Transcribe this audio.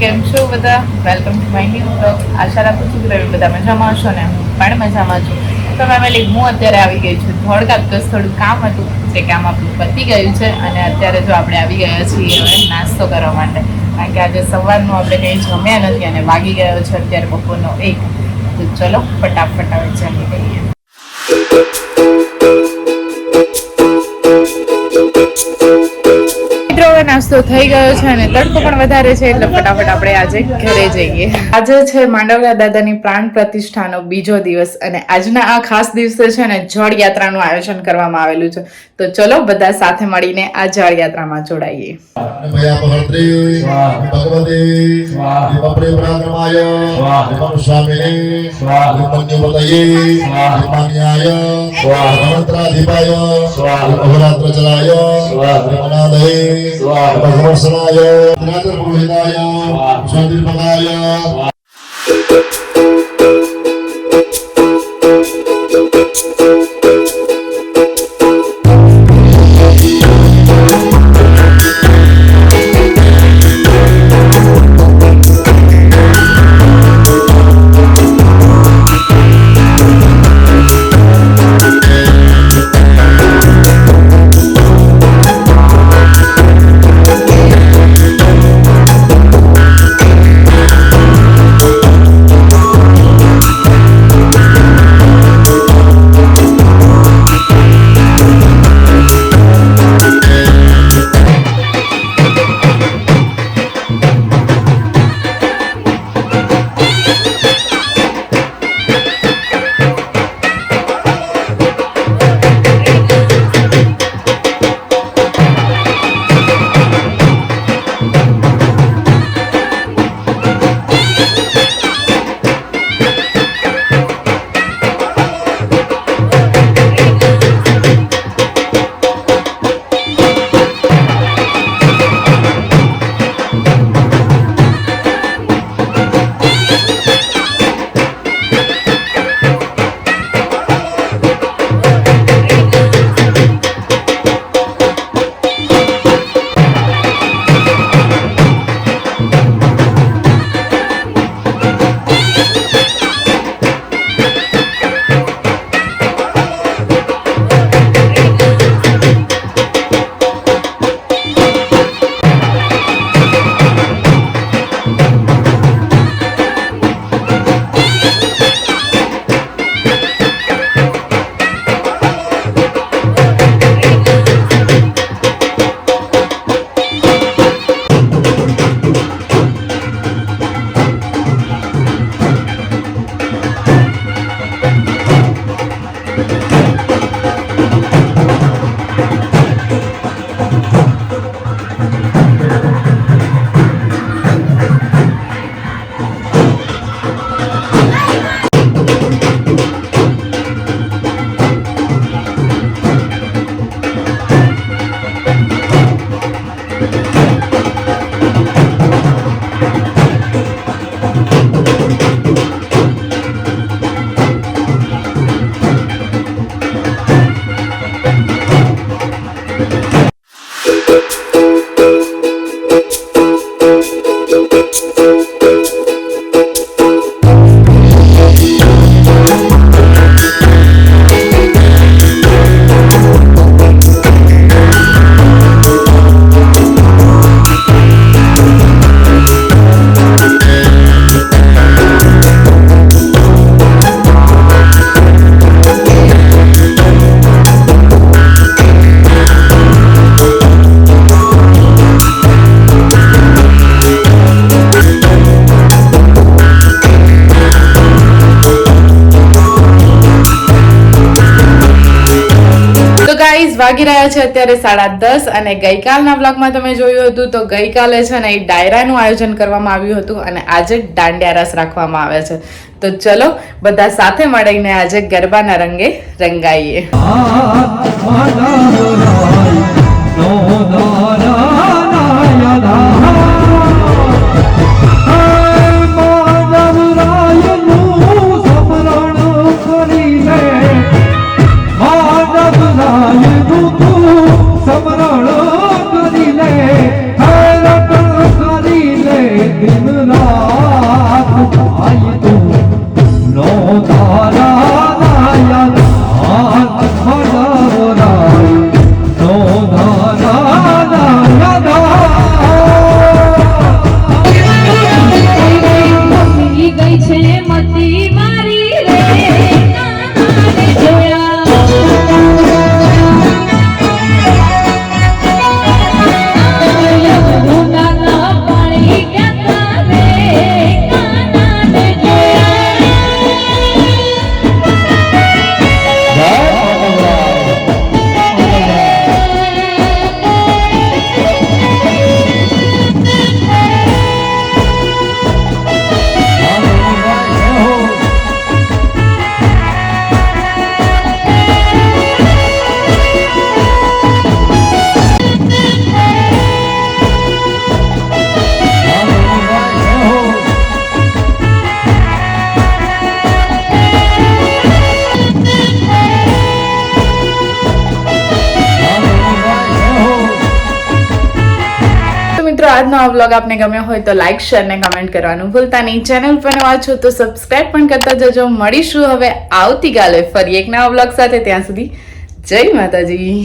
કેમ છો બધા? Welcome to my new blog. આશા રાખું છું કે તમે બધા મજામાં હશો ને હું પણ મજામાં છું. તો ફેમિલી, હું અત્યારે આવી ગઈ છું ધોળકા. બસ થોડું કામ હતું, જે કામ આપણું પતી ગયું છે અને અત્યારે જો આપણે આવી ગયા છીએ હવે નાસ્તો કરવા માટે, કારણ કે આજે સવારનું આપણે કંઈ જમ્યા નથી અને વાગી ગયો છે અત્યારે બપોરનો 1. તો ચલો ફટાફટ હવે જમી લઈએ. નાસ્તો થઈ ગયો છે અને તડકો પણ વધારે છે, એટલે ફટાફટ આપણે આજે ઘરે જઈએ. આજે છે માંડવડા દાદાની પ્રાણ પ્રતિષ્ઠાનો બીજો દિવસ અને આજના આ ખાસ દિવસે છે ને જળ યાત્રાનું આયોજન કરવામાં આવેલું છે. તો ચલો બધા સાથે મળીને આ જળ યાત્રામાં જોડાઈએ. ભગવત્સનાય ત્રાતર પુરોહિતાય શાંતિર્ભગાય. વાગી રહ્યા છે અત્યારે 10:30 અને ગઈકાલના બ્લોગમાં તમે જોયું હતું તો ગઈકાલે છે ને ડાયરાનું આયોજન કરવામાં આવ્યું હતું અને આજે દાંડિયા રસ રાખવામાં આવે છે. તો ચલો બધા સાથે મળીને આજે ગરબાના રંગે રંગાઈએ. સમરણ કરી લે, કરી લે આજનો આ વ્લોગ આપને ગમ્યો હોય તો લાઈક શેર ને કમેન્ટ કરવાનું ભૂલતા નહીં. ચેનલ પર નવા છો તો સબસ્ક્રાઇબ પણ કરતા જજો. મળીશું હવે આવતીકાલે ફરી એક નવા વ્લોગ સાથે. ત્યાં સુધી જય માતાજી.